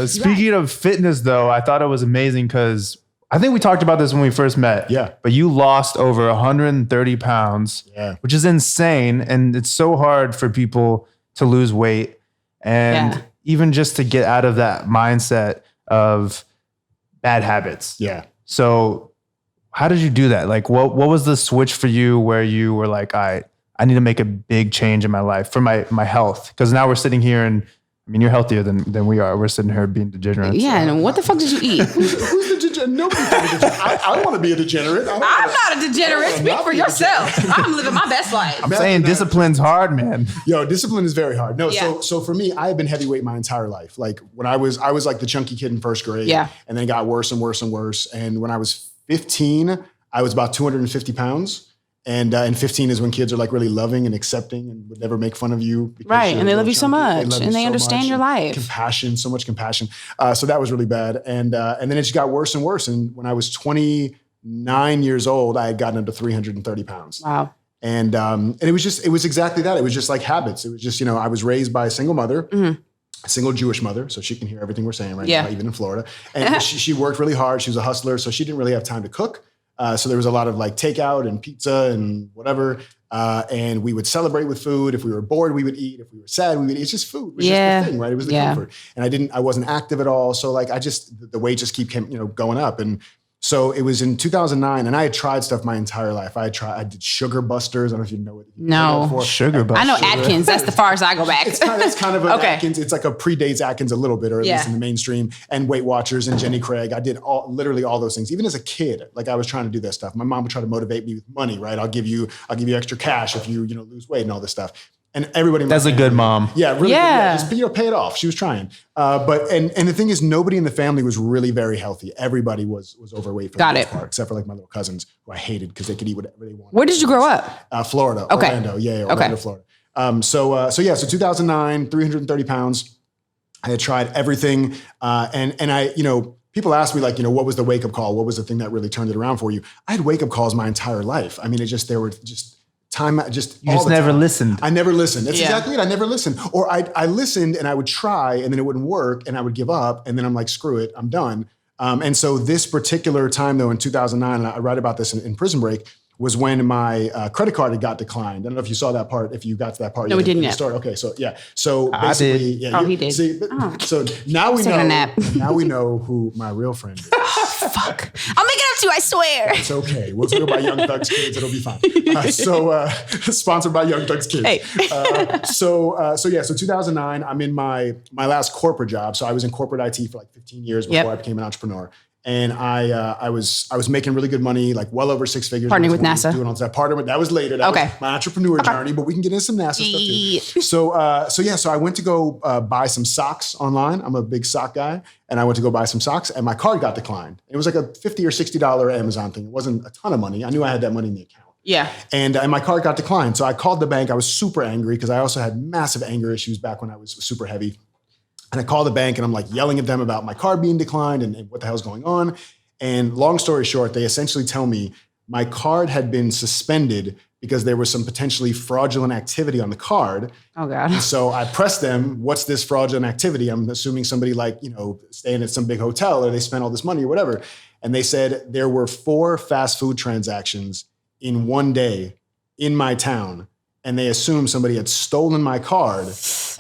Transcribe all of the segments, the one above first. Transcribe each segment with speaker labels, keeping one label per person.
Speaker 1: Speaking of fitness, though, I thought it was amazing because I think we talked about this when we first met.
Speaker 2: Yeah.
Speaker 1: But you lost over 130 pounds, which is insane. And it's so hard for people to lose weight. And even just to get out of that mindset of bad habits.
Speaker 2: Yeah.
Speaker 1: So how did you do that? Like, what was the switch for you where you were like, I need to make a big change in my life for my health? Because now we're sitting here and I mean, you're healthier than we are. We're sitting here being degenerates.
Speaker 3: Yeah, and what the fuck did you eat?
Speaker 2: Who's the degenerate? Nobody's a degenerate. I want to be a degenerate.
Speaker 3: I'm not a degenerate. Speak for yourself. I'm living my best life.
Speaker 1: I'm saying discipline's hard, man.
Speaker 2: Yo, discipline is very hard. No, so for me, I have been heavyweight my entire life. Like when I was like the chunky kid in first grade.
Speaker 3: Yeah.
Speaker 2: And then it got worse and worse and worse. And when I was 15, I was about 250 pounds. And 15 is when kids are like really loving and accepting and would never make fun of you.
Speaker 3: Right. And they love you so much. And they understand your life.
Speaker 2: Compassion, so much compassion. So that was really bad. And then it just got worse and worse. And when I was 29 years old, I had gotten up to 330 pounds.
Speaker 3: Wow.
Speaker 2: And it was exactly that. It was just like habits. It was just, I was raised by a single mother. Mm-hmm. A single Jewish mother, so she can hear everything we're saying right now, even in Florida. And she worked really hard. She was a hustler, so she didn't really have time to cook. So there was a lot of like takeout and pizza and whatever. And we would celebrate with food. If we were bored, we would eat. If we were sad, we would eat. It's just food. It was just the thing, right? It was the comfort. And I wasn't active at all. So like the weight just kept going up. And so it was in 2009 and I had tried stuff my entire life. I did Sugar Busters. I don't know if you know what
Speaker 1: Sugar Busters.
Speaker 3: I know Atkins. That's the far as I go back.
Speaker 2: It's kind of an Atkins. It's like a predates Atkins a little bit, or at least in the mainstream, and Weight Watchers and Jenny Craig. I did literally all those things. Even as a kid, like I was trying to do that stuff. My mom would try to motivate me with money, right? I'll give you extra cash if you lose weight and all this stuff. And everybody.
Speaker 1: That's a good mom.
Speaker 2: Yeah, really. Yeah. Good, just pay it off. She was trying. But the thing is, nobody in the family was really very healthy. Everybody was overweight for the most part, except for like my little cousins who I hated because they could eat whatever they wanted.
Speaker 3: Where did you grow up?
Speaker 2: Florida.
Speaker 3: Okay.
Speaker 2: Orlando. Yeah, Orlando, Florida. So 2009, 330 pounds. I had tried everything, and I people ask me like what was the wake up call? What was the thing that really turned it around for you? I had wake up calls my entire life. I mean, there were just. You just
Speaker 1: never listened.
Speaker 2: I never listened. That's exactly it. I never listened. Or I listened and I would try and then it wouldn't work and I would give up and then I'm like, screw it, I'm done. And so this particular time though in 2009, and I write about this in Prison Break, was when my credit card had got declined. I don't know if you saw that part, if you got to that part.
Speaker 3: No, we didn't yet.
Speaker 2: Okay, so yeah. So basically,
Speaker 3: he did.
Speaker 2: See, so now we know. Now we know who my real friend is.
Speaker 3: Fuck. I'll make it up to you, I swear.
Speaker 2: It's okay. We'll go by Young Thugs Kids. It'll be fine. Sponsored by Young Thugs Kids. Hey. So 2009, I'm in my last corporate job. So I was in corporate IT for like 15 years before I became an entrepreneur. And I was making really good money, like well over six figures.
Speaker 3: Partnering with NASA.
Speaker 2: Doing all that. That was later. That was my entrepreneur journey, but we can get into some NASA stuff too. So I went to go buy some socks online. I'm a big sock guy. And I went to go buy some socks and my card got declined. It was like a $50 or $60 Amazon thing. It wasn't a ton of money. I knew I had that money in the account.
Speaker 3: Yeah.
Speaker 2: And my card got declined. So I called the bank. I was super angry because I also had massive anger issues back when I was super heavy. And I called the bank and I'm like yelling at them about my card being declined and what the hell's going on. And long story short, they essentially tell me my card had been suspended because there was some potentially fraudulent activity on the card.
Speaker 3: Oh God.
Speaker 2: And so I pressed them, what's this fraudulent activity? I'm assuming somebody like, staying at some big hotel or they spent all this money or whatever. And they said there were 4 fast food transactions in one day in my town. And they assumed somebody had stolen my card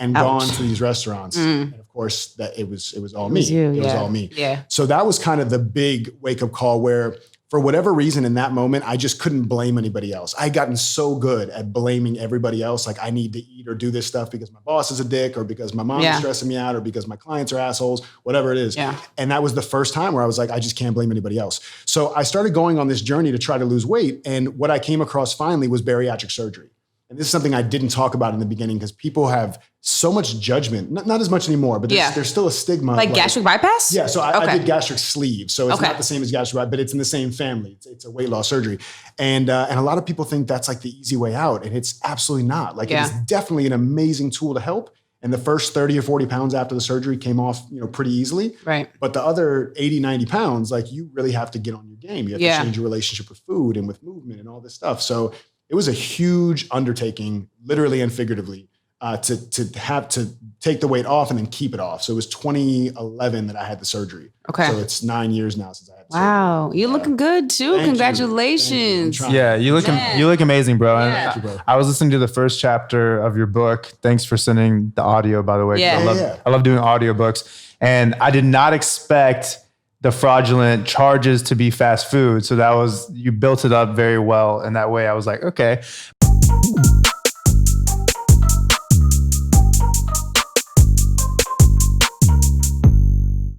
Speaker 2: and gone to these restaurants. And of course, that it was all me. It was all me.
Speaker 3: Yeah.
Speaker 2: So that was kind of the big wake up call where, for whatever reason, in that moment, I just couldn't blame anybody else. I had gotten so good at blaming everybody else. Like I need to eat or do this stuff because my boss is a dick or because my mom is stressing me out or because my clients are assholes, whatever it is. Yeah. And that was the first time where I was like, I just can't blame anybody else. So I started going on this journey to try to lose weight. And what I came across finally was bariatric surgery. And this is something I didn't talk about in the beginning because people have so much judgment, not as much anymore, but there's still a stigma.
Speaker 3: Like gastric bypass?
Speaker 2: Yeah, so I did gastric sleeve. So it's not the same as gastric bypass, but it's in the same family. It's a weight loss surgery. And a lot of people think that's like the easy way out. And it's absolutely not. Like it's definitely an amazing tool to help. And the first 30 or 40 pounds after the surgery came off, pretty easily.
Speaker 3: Right.
Speaker 2: But the other 80, 90 pounds, like you really have to get on your game. You have to change your relationship with food and with movement and all this stuff. So it was a huge undertaking, literally and figuratively. to have to take the weight off and then keep it off. So it was 2011 that I had the surgery.
Speaker 3: Okay.
Speaker 2: So it's 9 years now since I had the surgery.
Speaker 3: Wow. You're looking good too.
Speaker 2: Thank
Speaker 3: Congratulations.
Speaker 2: you.
Speaker 1: Yeah, you look amazing, bro.
Speaker 3: Yeah.
Speaker 1: And
Speaker 2: Thank you, bro.
Speaker 1: I was listening to the first chapter of your book. Thanks for sending the audio, by the way. 'Cause
Speaker 3: Yeah.
Speaker 1: I love doing audiobooks. And I did not expect the fraudulent charges to be fast food. So you built it up very well in that way. I was like, okay.